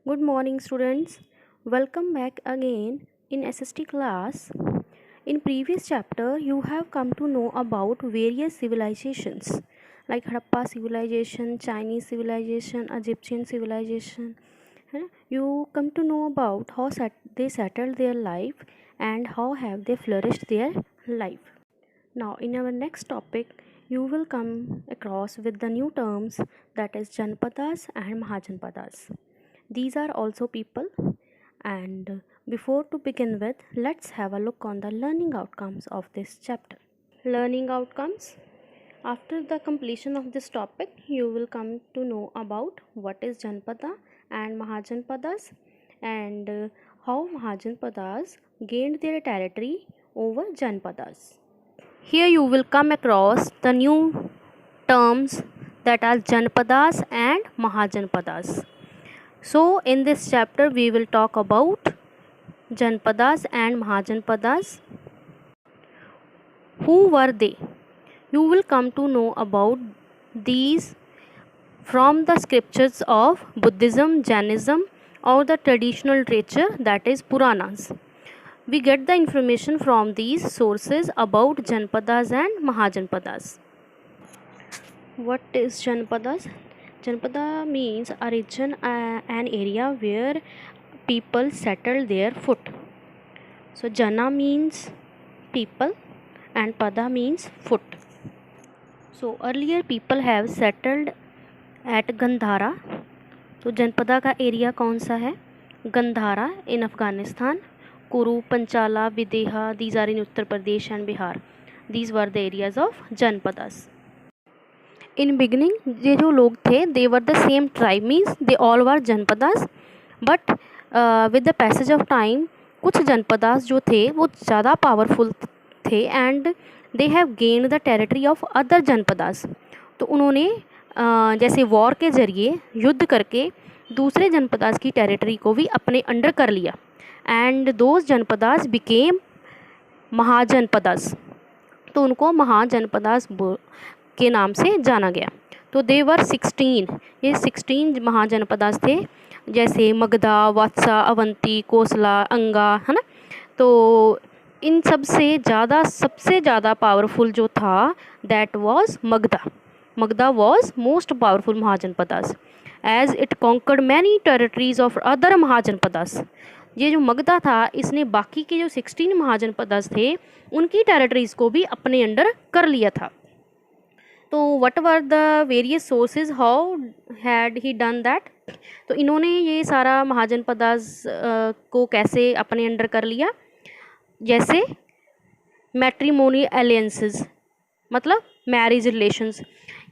Good morning, students. Welcome back again in SST class. In previous chapter, you have come to know about various civilizations like Harappa civilization, Chinese civilization, Egyptian civilization. You come to know about how they settled their life and how have they flourished their life. Now, in our next topic, you will come across with the new terms that is Janpadas and Mahajanpadas. These are also people. And before to begin with, let's have a look on the learning outcomes of this chapter. Learning outcomes. After the completion of this topic, you will come to know about what is Janpada and Mahajanpadas and how Mahajanpadas gained their territory over Janpadas. Here you will come across the new terms that are Janpadas and Mahajanpadas. So in this chapter we will talk about Janpadas and Mahajanpadas. Who were they? You will come to know about these from the scriptures of Buddhism, Jainism or the traditional literature that is Puranas. We get the information from these sources about Janpadas and Mahajanpadas. What is Janpadas? Janpada means a region, an area where people settle their foot. So Jana means people and Pada means foot. So earlier people have settled at Gandhara. तो जनपदा का area कौन सा है? Gandhara in Afghanistan, Kuru, Panchala, Videha, these are in Uttar Pradesh and Bihar. These were the areas of Janpadas. In beginning ये जो लोग थे they were the same tribe, means they all were Janpadas, but with the passage of time कुछ जनपदास जो थे वो ज़्यादा powerful थे and they have gained the territory of other Janapadas. तो उन्होंने जैसे वॉर के ज़रिए युद्ध करके दूसरे जनपदास की टेरिटरी को भी अपने अंडर कर लिया and those Janapadas became mahajanapadas. तो उनको महाजनपदास के नाम से जाना गया. तो दे वर 16, ये 16 महाजनपदास थे जैसे मगधा, वत्सा, अवंती, कोसला, अंगा, है ना. तो इन सब से ज़्यादा सबसे ज़्यादा पावरफुल जो था that was Magadha. Magadha was most powerful Mahajanpadas as it conquered many territories of other Mahajanpadas. ये जो मगधा था इसने बाकी के जो 16 महाजनपदास थे उनकी टेरिटरीज को भी अपने अंडर कर लिया था. तो what were the various sources, how had he done that. तो इन्होंने ये सारा महाजनपदास को कैसे अपने अंडर कर लिया. जैसे मैट्रिमोनी एलियंसेस, मतलब मैरिज रिलेशंस.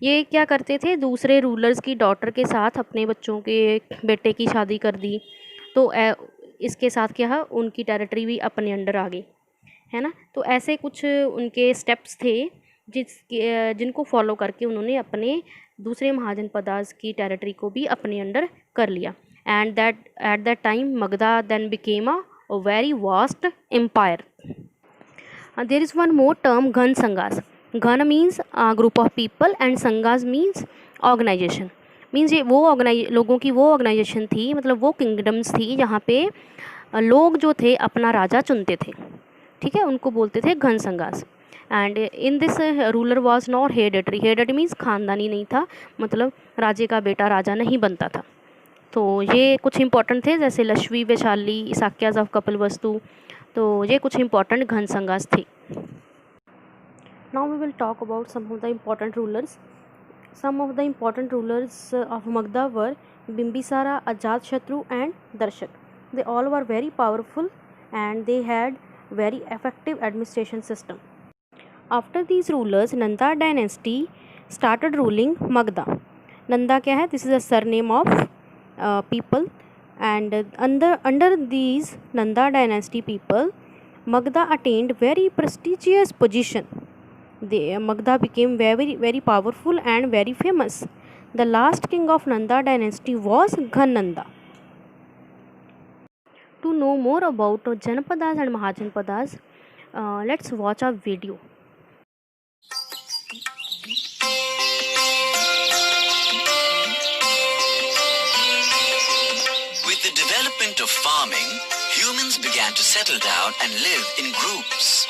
ये क्या करते थे, दूसरे रूलर्स की डॉटर के साथ अपने बच्चों के बेटे की शादी कर दी. तो इसके साथ क्या, उनकी टेरिटरी भी अपने अंडर आ गई, है ना. तो ऐसे कुछ उनके स्टेप्स थे जिनको फॉलो करके उन्होंने अपने दूसरे महाजनपदास की टेरिटरी को भी अपने अंडर कर लिया. And that at that time Magadha then became a very vast empire. There is one more term, gana sanghas. Gana means group of people and sanghas means organisation. Means ये वो लोगों की वो ऑर्गेनाइजेशन थी, मतलब वो किंगडम्स थी जहाँ पे लोग जो थे अपना राजा चुनते थे. ठीक है, उनको बोलते थे gana sanghas. And in this ruler was not hereditary. Hereditary means खानदानी नहीं था, मतलब राजे का बेटा राजा नहीं बनता था. तो ये कुछ इंपॉर्टेंट थे जैसे लक्ष्मी, वैशाली, इसाक्याज ऑफ कपिलवस्तु. तो ये कुछ इंपॉर्टेंट घन संघास थे. Now we will talk about some of the important rulers. Some of the important rulers of Magda were Bimbisara, Ajatashatru and Darshak. They all were very powerful and they had very effective administration system. After these rulers, Nanda dynasty started ruling Magda. Nanda क्या है? This is a surname of people, and under these Nanda dynasty people, Magda attained very prestigious position. Magda became very powerful and very famous. The last king of Nanda dynasty was Ghananda. To know more about Janapadas and Mahajanpadas, let's watch a video. With the development of farming, humans began to settle down and live in groups.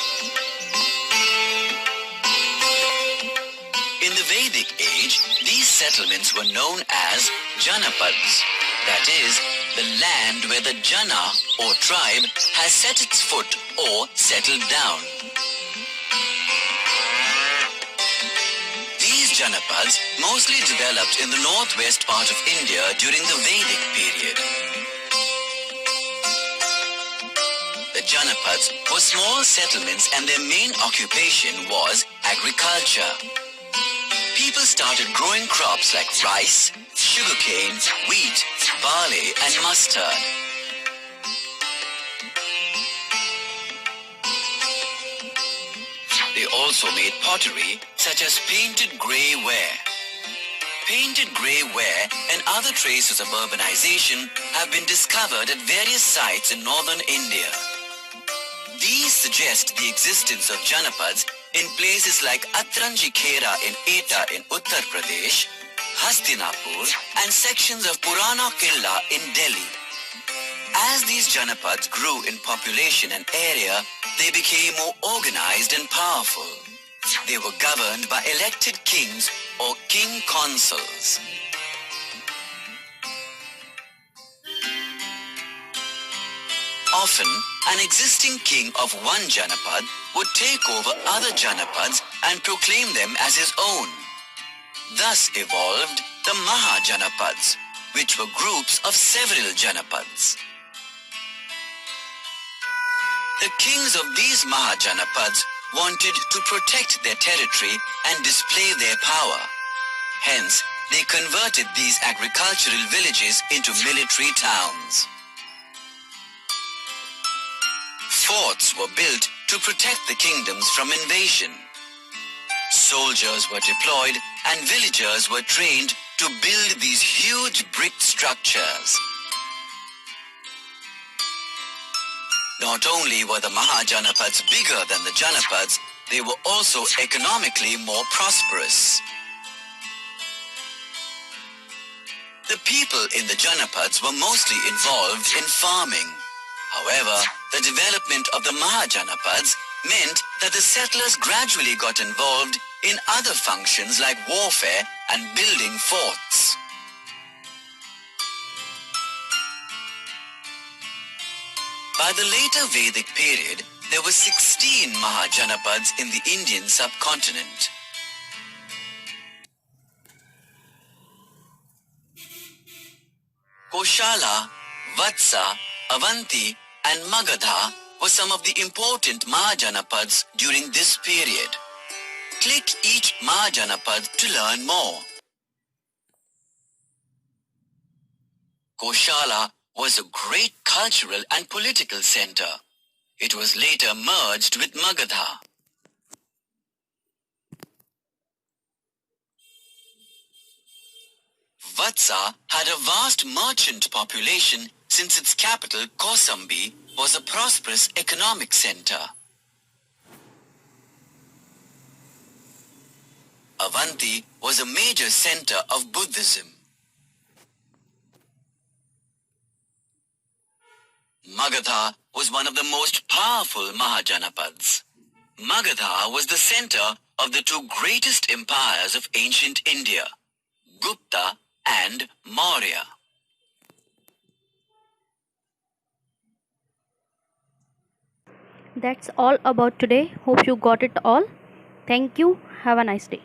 In the Vedic age, these settlements were known as Janapads. That is, the land where the Jana or tribe has set its foot or settled down. These Janapads mostly developed in the northwest part of India during the Vedic period. The Janapads were small settlements and their main occupation was agriculture. People started growing crops like rice, sugarcane, wheat, barley and mustard. They also made pottery such as painted grey ware. Painted grey ware and other traces of urbanization have been discovered at various sites in northern India. These suggest the existence of Janapads in places like Atranjikhera in Eta in Uttar Pradesh, Hastinapur and sections of Purana Killa in Delhi. As these Janapads grew in population and area, they became more organized and powerful. They were governed by elected kings or king consuls. Often, an existing king of one Janapad would take over other Janapads and proclaim them as his own. Thus evolved the Mahajanapads, which were groups of several Janapads. The kings of these Mahajanapads wanted to protect their territory and display their power. Hence, they converted these agricultural villages into military towns. Forts were built to protect the kingdoms from invasion. Soldiers were deployed and villagers were trained to build these huge brick structures. Not only were the Mahajanapads bigger than the Janapads, they were also economically more prosperous. The people in the Janapads were mostly involved in farming. However, the development of the Mahajanapads meant that the settlers gradually got involved in other functions like warfare and building forts. By the later Vedic period, there were 16 Mahajanapads in the Indian subcontinent. Koshala, Vatsa, Avanti and Magadha were some of the important Mahajanapads during this period. Click each Mahajanapad to learn more. Koshala was a great cultural and political center. It was later merged with Magadha. Vatsa had a vast merchant population since its capital, Kosambi, was a prosperous economic center. Avanti was a major center of Buddhism. Magadha was one of the most powerful Mahajanapads. Magadha was the center of the two greatest empires of ancient India, Gupta and Maurya. That's all about today. Hope you got it all. Thank you. Have a nice day.